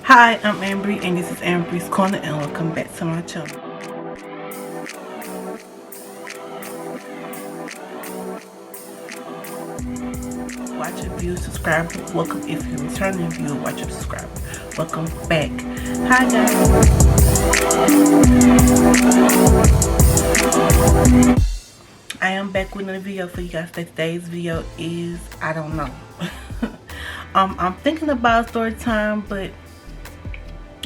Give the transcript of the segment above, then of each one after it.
Hi, I'm Ambry and this is Ambry's Corner and welcome back to my channel. Watch your view, subscribe, welcome if you're returning viewer, watch your subscribe. Welcome back. Hi guys. I am back with another video for you guys. Today's video is, I don't know. I'm thinking about story time, but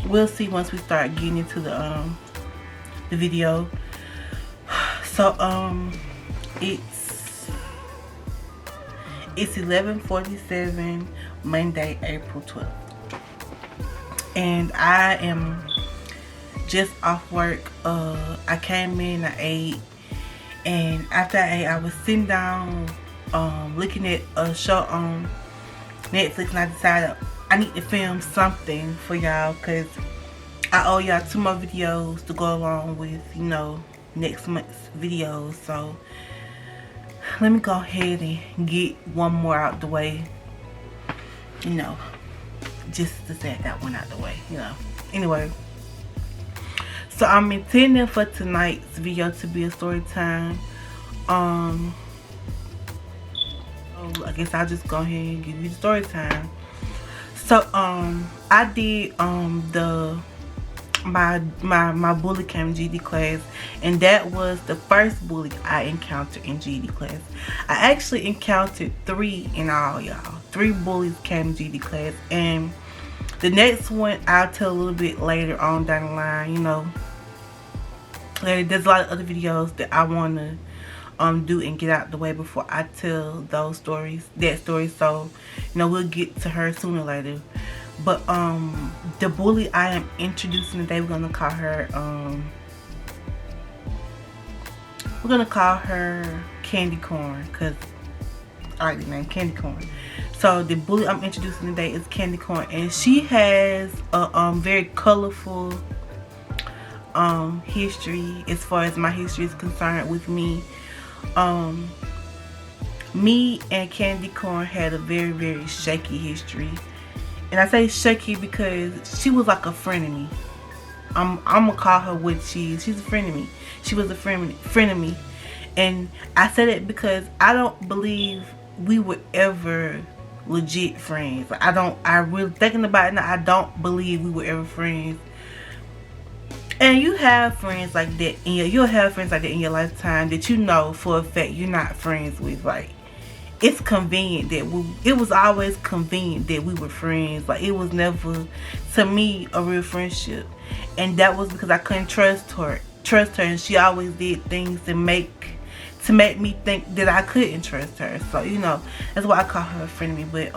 we'll see once we start getting into the video. So it's 11:47 Monday, April 12th, and I am just off work. I came in, I ate, and after I ate I was sitting down looking at a show on Netflix, and I decided I need to film something for y'all because I owe y'all 2 more videos to go along with, you know, next month's videos. So let me go ahead and get one more out the way, you know, just to say I got one out the way, you know. Anyway, so I'm intending for tonight's video to be a story time. I guess I'll just go ahead and give you the story time. So I did my bully came GD class, and that was the first bully I encountered in GD class. I actually encountered 3 in all, y'all. 3 bullies came to GD class, and the next one I'll tell a little bit later on down the line, you know. There's a lot of other videos that I want to do and get out the way before I tell those stories, that story. So, you know, we'll get to her sooner or later. But the bully I am introducing today, we're gonna call her Candy Corn, because I like the name Candy Corn. So the bully I'm introducing today is Candy Corn, and she has a very colorful history as far as my history is concerned with me. Me and Candy Corn had a very, very shaky history. And I say shaky because she was like a friend of me. I'm gonna call her what she is. She's a friend of me. She was a friend of me. And I said it because I don't believe we were ever legit friends. I really thinking about it now, I don't believe we were ever friends. And you have friends like that you'll have friends like that in your lifetime that you know for a fact you're not friends with. Like, it's convenient that it was always convenient that we were friends. Like, it was never, to me, a real friendship. And that was because I couldn't trust her, and she always did things to make me think that I couldn't trust her. So, you know, that's why I call her a friend of me. But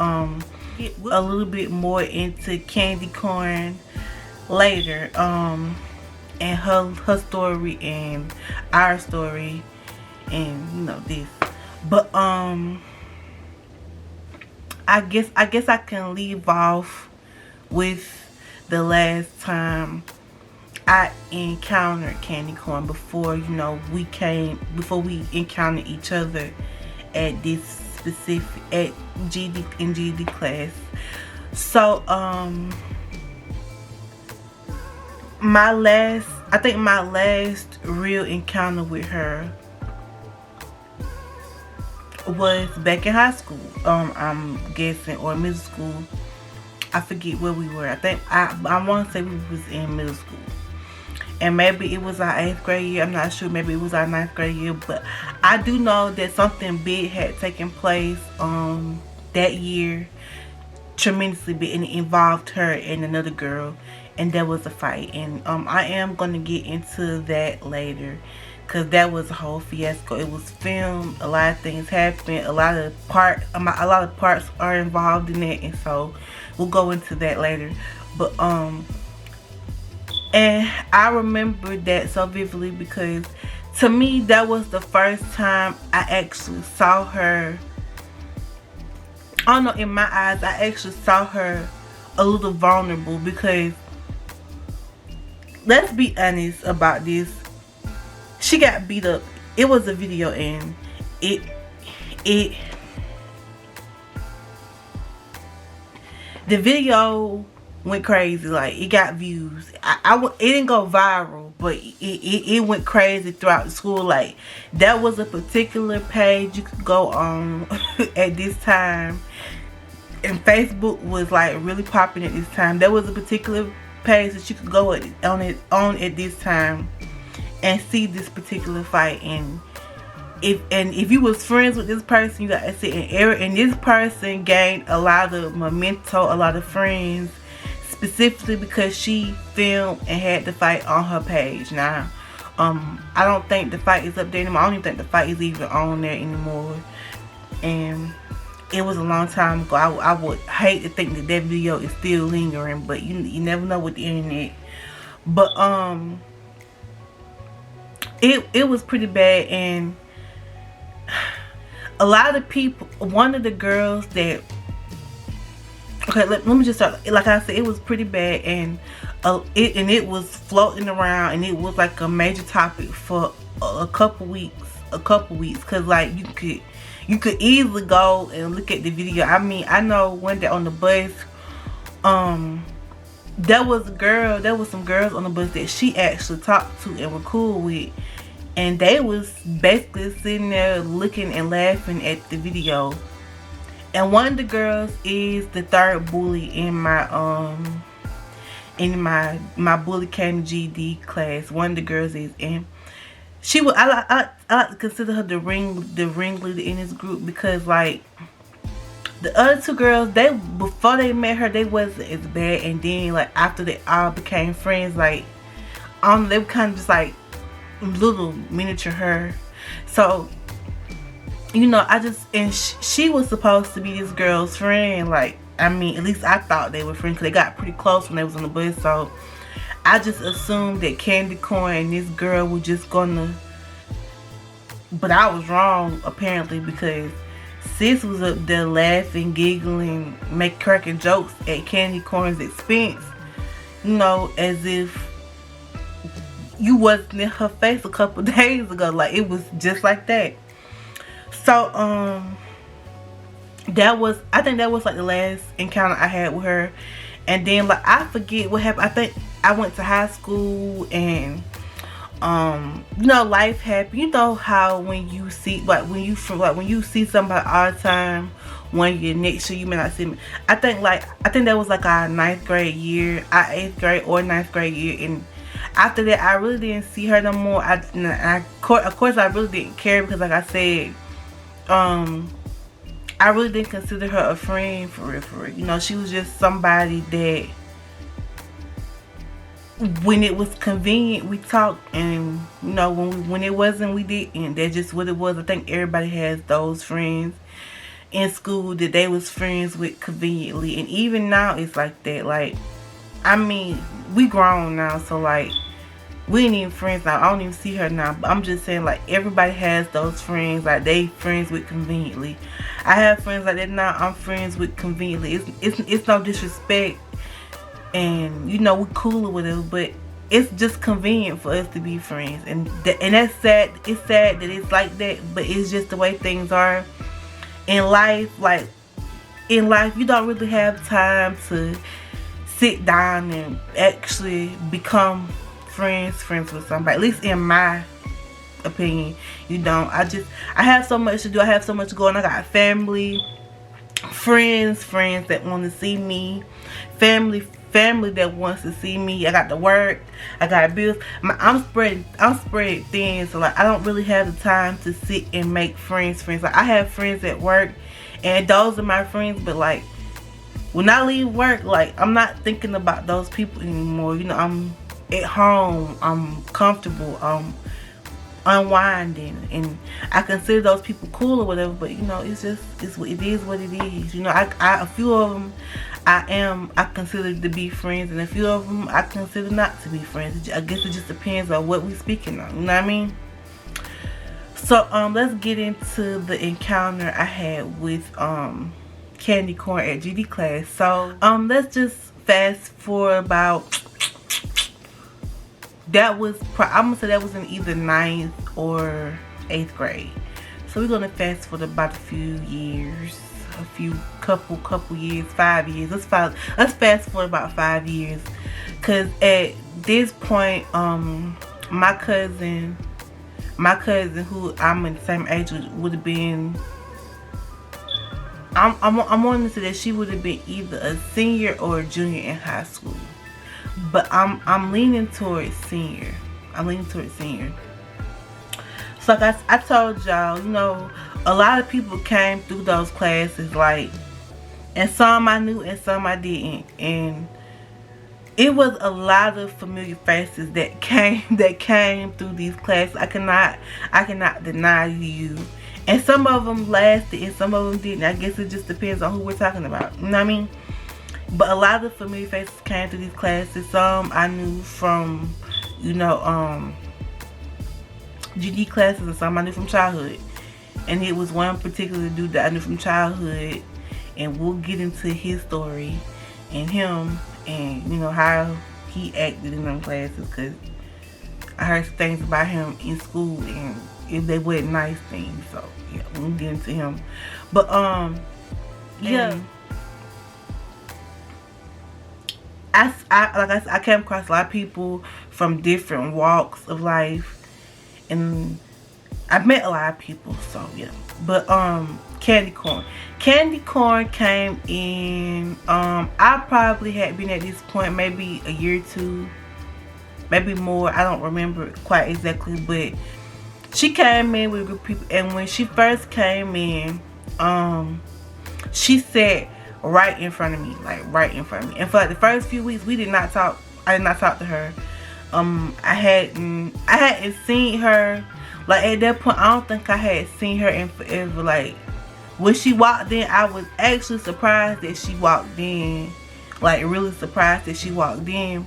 get a little bit more into Candy Corn later, and her story and our story, and you know, this. But I guess I can leave off with the last time I encountered Candy Corn before, you know, before we encountered each other at this specific in GD class. So I think my last real encounter with her was back in high school. I'm guessing, or middle school. I forget where we were. I think I want to say we was in middle school, and maybe it was our 8th grade year. I'm not sure. Maybe it was our 9th grade year. But I do know that something big had taken place that year, tremendously big, and it involved her and another girl, and there was a fight. And I am going to get into that later, because that was a whole fiasco. It was filmed, a lot of things happened, a lot of parts are involved in it, and so we'll go into that later. But and I remember that so vividly because to me that was the first time I actually saw her. I don't know, in my eyes I actually saw her a little vulnerable, because let's be honest about this, she got beat up. It was a video, and the video went crazy. Like, it got views. It didn't go viral, but it went crazy throughout the school. Like, that was a particular page you could go on at this time. And Facebook was like really popping at this time. There was a particular page that you could go on at this time and see this particular fight. And if you was friends with this person, you got to see and this person gained a lot of memento, a lot of friends, specifically because she filmed and had the fight on her page. Now, I don't think the fight is up there anymore. I don't even think the fight is even on there anymore. And it was a long time ago. I would hate to think that that video is still lingering, but you never know with the internet. But it was pretty bad. And a lot of people, one of the girls that, okay, let me just start. Like I said, it was pretty bad, and it was floating around, and it was like a major topic for a couple weeks, because like you could easily go and look at the video. I mean, I know one day on the bus, there was some girls on the bus that she actually talked to and were cool with, and they was basically sitting there looking and laughing at the video. And one of the girls is the third bully in my bully Canon GD class. One of the girls is, and she was, I like to consider her the ringleader in this group, because like the other two girls, before they met her, they wasn't as bad, and then like after they all became friends, like they were kind of just like little miniature her. So, you know, and she was supposed to be this girl's friend. Like, I mean, at least I thought they were friends, because they got pretty close when they was on the bus. So I just assumed that Candy Corn and this girl were just gonna, but I was wrong apparently, because sis was up there laughing, giggling, cracking jokes at Candy Corn's expense, you know, as if you wasn't in her face a couple days ago. Like, it was just like that. So I think that was like the last encounter I had with her. And then, like, I forget what happened. I think I went to high school, and you know, life happened. You know how when you see, when you see somebody all the time, one year, next year you may not see me. I think that was like our 9th grade year, our 8th grade or 9th grade year. And after that, I really didn't see her no more. Of course I really didn't care, because like I said, I really didn't consider her a friend for real. You know, she was just somebody that when it was convenient, we talked, and you know, when it wasn't, we didn't. That's just what it was. I think everybody has those friends in school that they was friends with conveniently, and even now it's like that. Like, I mean, we grown now, so like, we ain't even friends now. I don't even see her now. But I'm just saying, like, everybody has those friends, like they friends with conveniently. I have friends like that now. I'm friends with conveniently. It's no disrespect, and you know, we're cool or whatever, but it's just convenient for us to be friends, and that's sad. It's sad that it's like that, but it's just the way things are in life. Like, in life, you don't really have time to sit down and actually become friends with somebody. At least in my opinion, you don't. I have so much to do. I have so much going on. I got family, friends that want to see me, family that wants to see me. I got to work, I got bills. I'm spread thin, so like, I don't really have the time to sit and make friends. Like, I have friends at work, and those are my friends, but like, when I leave work, like, I'm not thinking about those people anymore. You know, I'm at home, I'm comfortable, I'm unwinding, and I consider those people cool or whatever. But you know, it is what it is. You know, a few of them I consider to be friends, and a few of them I consider not to be friends. I guess it just depends on what we're speaking on. You know what I mean? So let's get into the encounter I had with Candy Corn at GD class. So let's just fast forward about, I'm gonna say that was in either 9th or 8th grade. So we're gonna fast forward about a few years. a couple years, 5 years. Let's fast forward about 5 years, cause at this point, my cousin who I'm in the same age with would have been. I'm wanting to say that she would have been either a senior or a junior in high school, but I'm leaning towards senior. So like I told y'all, you know, a lot of people came through those classes, like, and some I knew and some I didn't, and it was a lot of familiar faces that came through these classes. I cannot deny you. And some of them lasted and some of them didn't. I guess it just depends on who we're talking about. You know what I mean? But a lot of familiar faces came through these classes. Some I knew from, you know, GD classes, and some I knew from childhood. And it was one particular dude that I knew from childhood. And we'll get into his story and him and, you know, how he acted in them classes. Because I heard things about him in school, and if they weren't nice things. So yeah, we'll get into him. But yeah, I came across a lot of people from different walks of life, and I met a lot of people. So yeah, but candy corn came in. I probably had been at this point maybe a year or two, maybe more. I don't remember quite exactly, but she came in with a group of people, and when she first came in, she sat right in front of me, like right in front of me. And for like the first few weeks, we did not talk. I did not talk to her. I hadn't seen her, like at that point. I don't think I had seen her in forever. Like when she walked in, I was actually surprised that she walked in, like really surprised that she walked in.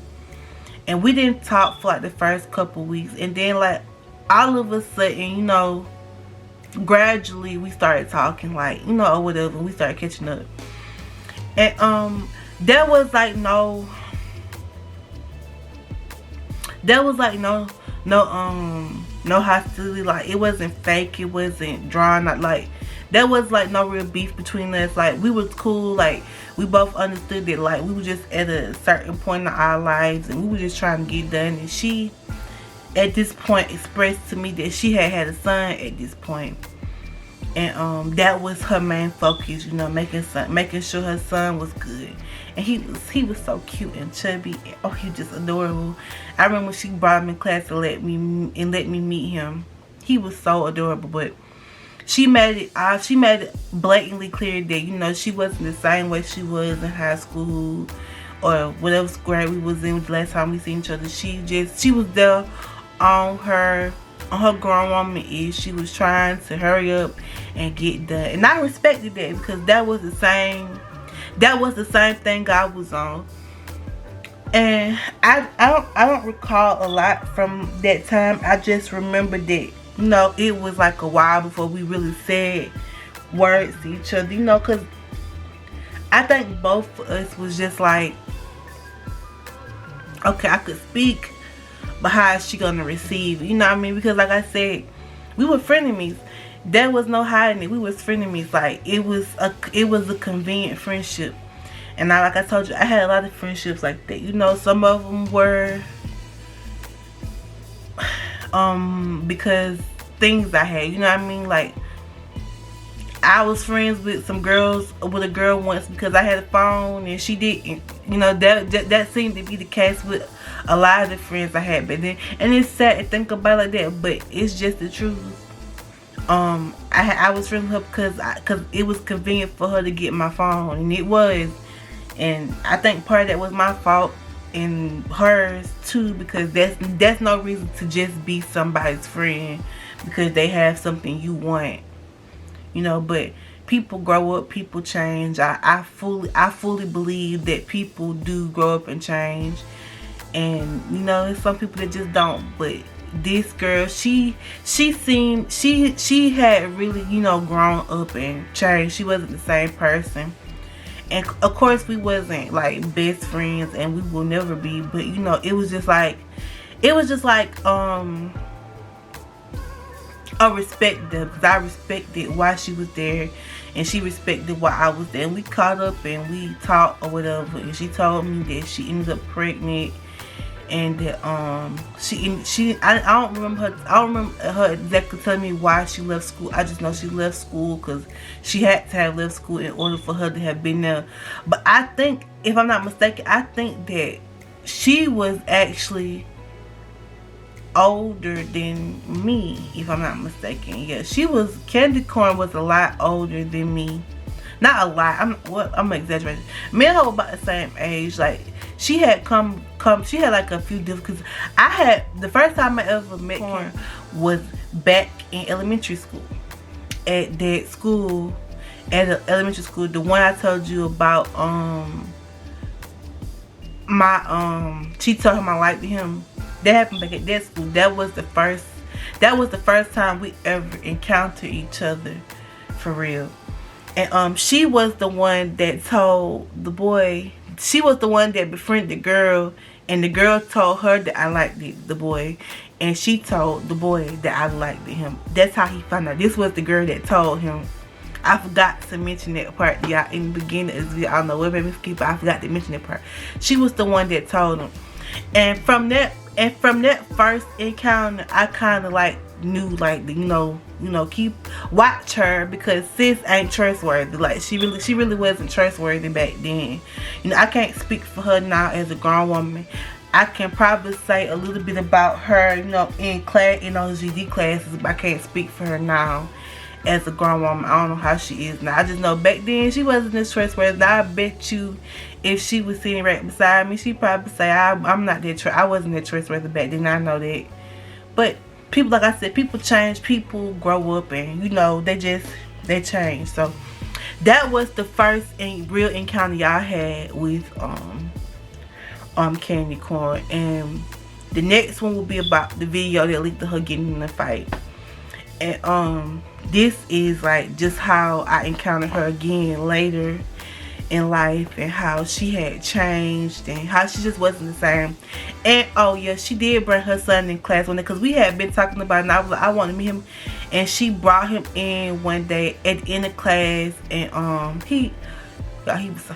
And we didn't talk for like the first couple weeks, and then like all of a sudden, you know, gradually we started talking, like, you know, or whatever. We started catching up, and there was like no hostility. Like it wasn't fake, it wasn't drawn out. Like there was like no real beef between us. Like we was cool. Like we both understood that like we were just at a certain point in our lives, and we were just trying to get done. And she at this point expressed to me that she had a son at this point, and that was her main focus, you know, making sure her son was good. And he was so cute and chubby, and oh, he was just adorable. I remember when she brought him in class to let me meet him. He was so adorable. But she made it blatantly clear that, you know, she wasn't the same way she was in high school or whatever grade we was in the last time we seen each other. She was there on her grown woman is. She was trying to hurry up and get done, and I respected that, because that was the same thing I was on. And I don't recall a lot from that time. I just remember that, you know, it was like a while before we really said words to each other, you know, because I think both of us was just like, okay, I could speak, but how is she gonna receive it? You know what I mean? Because like I said, we were frenemies. There was no hiding it. We was frenemies. Like it was a convenient friendship. And like I told you, I had a lot of friendships like that. You know, some of them were because things I had. You know what I mean? Like I was friends with a girl once because I had a phone and she didn't. You know, that seemed to be the case with a lot of the friends I had back then. And it's sad to think about it like that, but it's just the truth. I was friends with her because it was convenient for her to get my phone, and it was. And I think part of that was my fault and hers too, because that's no reason to just be somebody's friend because they have something you want, you know. But people grow up, people change. I fully believe that people do grow up and change, and you know, there's some people that just don't. But this girl, she had really, you know, grown up and changed. She wasn't the same person. And of course we wasn't like best friends, and we will never be, but you know, it was just like respected, because I respected why she was there, and she respected why I was there. And we caught up and we talked or whatever, and she told me that she ended up pregnant, and that I don't remember her exactly telling me why she left school. I just know she left school because she had to have left school in order for her to have been there. But I think, if I'm not mistaken, I think that she was actually older than me, if I'm not mistaken. Yeah, Candy Corn was a lot older than me. Not a lot, I'm exaggerating. Me and her were about the same age. Like, she had she had like a few different, because the first time I ever met Corn was back in elementary school. At that school, at the elementary school, the one I told you about, she told him I liked him. That happened back at that school. That was the first time we ever encountered each other for real. And she was the one that told the boy, she was the one that befriended the girl, and the girl told her that I liked the boy, and she told the boy that I liked him. That's how he found out. This was the girl that told him. I forgot to mention that part, y'all, in the beginning of the video. I don't know what made me skip, but I forgot to mention that part. She was the one that told him. And from that first encounter, I kind of like knew, like, watch her, because sis ain't trustworthy. Like, she really wasn't trustworthy back then. I can't speak for her now as a grown woman. I can probably say a little bit about her, in class, GD classes, but I can't speak for her now as a grown woman. I don't know how she is now. I just know back then she wasn't as trustworthy. Now I bet you, if she was sitting right beside me, she'd probably say I'm not that I wasn't that trustworthy back then. I know that. But people, like I said, people change, people grow up, and they change. So that was the first real encounter y'all had with Candy Corn. And the next one will be about the video that leaked to her getting in a fight. And this is like just how I encountered her again later in life, and how she had changed, and how she just wasn't the same. And oh yeah, she did bring her son in class one day, because we had been talking about it, and I was like, I want to meet him, and she brought him in one day at the end of class. And he was so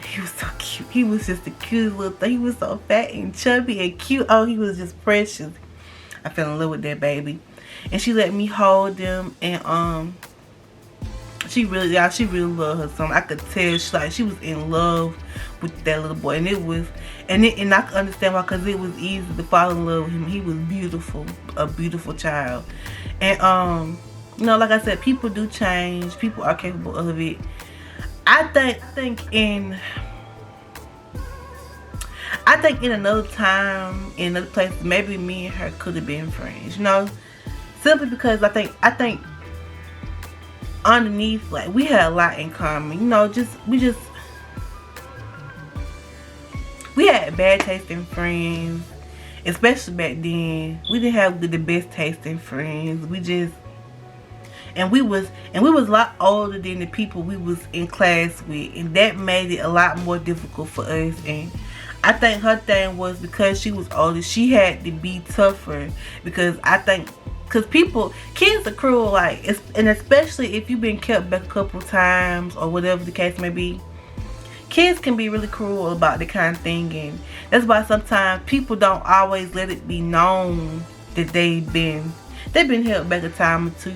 cute. He was just the cutest little thing. He was so fat and chubby and cute. Oh, he was just precious. I fell in love with that baby. And she let me hold them, and she really loved her son. I could tell she was in love with that little boy, and and I could understand why, because it was easy to fall in love with him. He was beautiful, a beautiful child. And like I said, people do change. People are capable of it. I think in another time, in another place, maybe me and her could have been friends. Simply because I think underneath, like, we had a lot in common. We had bad tasting friends, especially back then. We didn't have the best tasting friends. We was a lot older than the people we was in class with, and that made it a lot more difficult for us. And I think her thing was, because she was older, she had to be tougher, because kids are cruel, like, and especially if you've been kept back a couple times or whatever the case may be. Kids can be really cruel about that kind of thing, and that's why sometimes people don't always let it be known that they've been held back a time or two.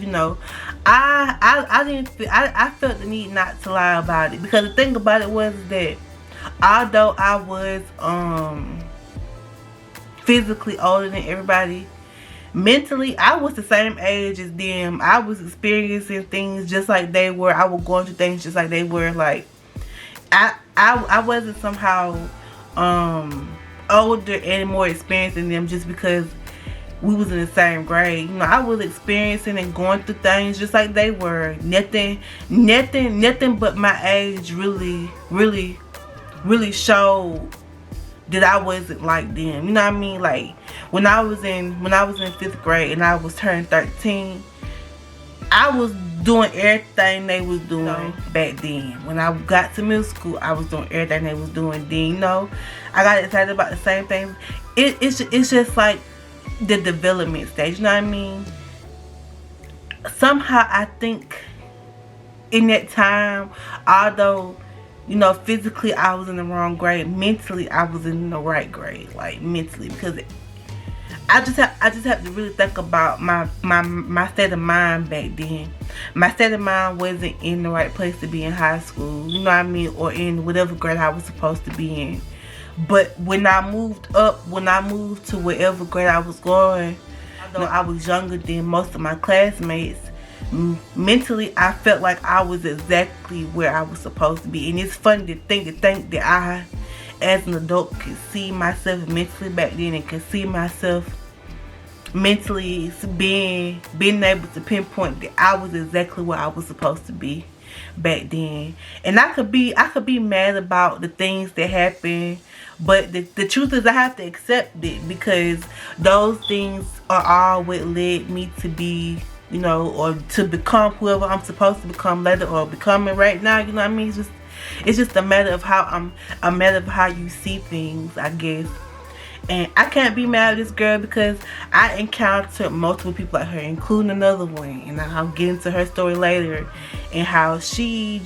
I felt the need not to lie about it, because the thing about it was that although I was physically older than everybody, mentally I was the same age as them. I was experiencing things just like they were. I was going through things just like they were. Like, I wasn't somehow older and more experienced than them just because we was in the same grade. I was experiencing and going through things just like they were. Nothing but my age really showed that I wasn't like them. You know what I mean? Like, when I was in 5th grade and I was turning 13, I was doing everything they was doing back then. When I got to middle school, I was doing everything they was doing then. I got excited about the same things. It's just like the development stage. You know what I mean? somehow I think in that time, although, you know, physically I was in the wrong grade, mentally I was in the right grade. Like mentally, because I just have to really think about my state of mind back then. My state of mind wasn't in the right place to be in high school, you know what I mean, or in whatever grade I was supposed to be in. But when I moved up, when I moved to whatever grade I was going, although I was younger than most of my classmates, mentally I felt like I was exactly where I was supposed to be. And it's funny to think that I, as an adult, could see myself mentally back then, and could see myself mentally being able to pinpoint that I was exactly where I was supposed to be back then. And I could be mad about the things that happened, but the truth is I have to accept it, because those things are all what led me to be, you know, or to become whoever I'm supposed to become later, or becoming right now, you know what I mean? It's just a matter of how you see things, I guess. And I can't be mad at this girl, because I encountered multiple people like her, including another one, and I'll get into her story later, and how she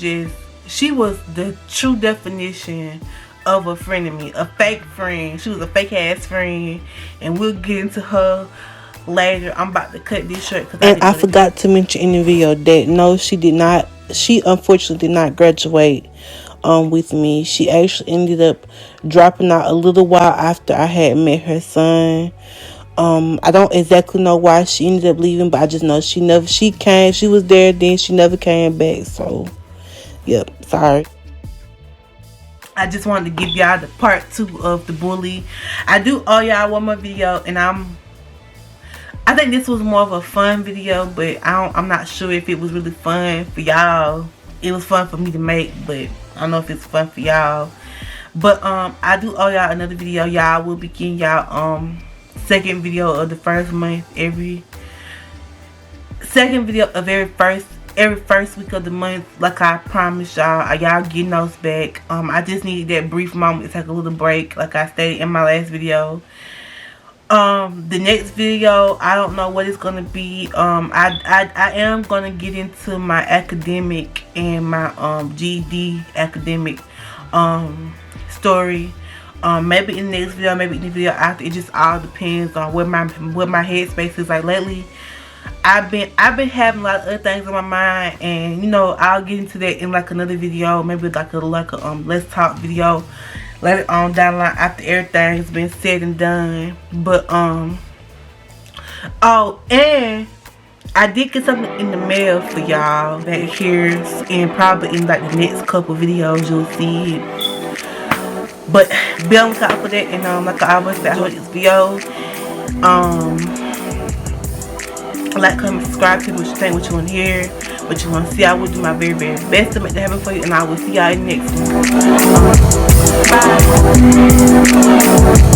was the true definition of a frenemy, a fake friend. She was a fake ass friend, and we'll get into her later. I'm about to cut this short, and I forgot to mention in the video that no, she did not. She unfortunately did not graduate with me. She actually ended up dropping out a little while after I had met her son. I don't exactly know why she ended up leaving, but I just know she was there, then she never came back. So yep, sorry. I just wanted to give y'all the part 2 of the bully. I do owe y'all one more video, and I think this was more of a fun video, but I'm not sure if it was really fun for y'all. It was fun for me to make, but I don't know if it's fun for y'all. But I do owe y'all another video. Y'all will be getting y'all second video of the first month, every first week of the month, like I promised y'all. Y'all getting those back. I just needed that brief moment to take a little break, like I stated in my last video. The next video, I don't know what it's gonna be. I am gonna get into my academic and my GED academic story. Maybe in the next video, maybe in the video after. It just all depends on what my headspace is like lately. I've been having a lot of other things on my mind, and you know, I'll get into that in like another video, maybe like a let's talk video later on down the line after everything's been said and done. But oh, and I did get something in the mail for y'all back here, and probably in like the next couple videos you'll see it. But be on the lookout for that, and like I always say, I hope this video. Like, comment, subscribe, tell me what you think, what you want to hear, what you want to see. I will do my very, very best to make that happen for you, and I will see y'all in the next one. Bye.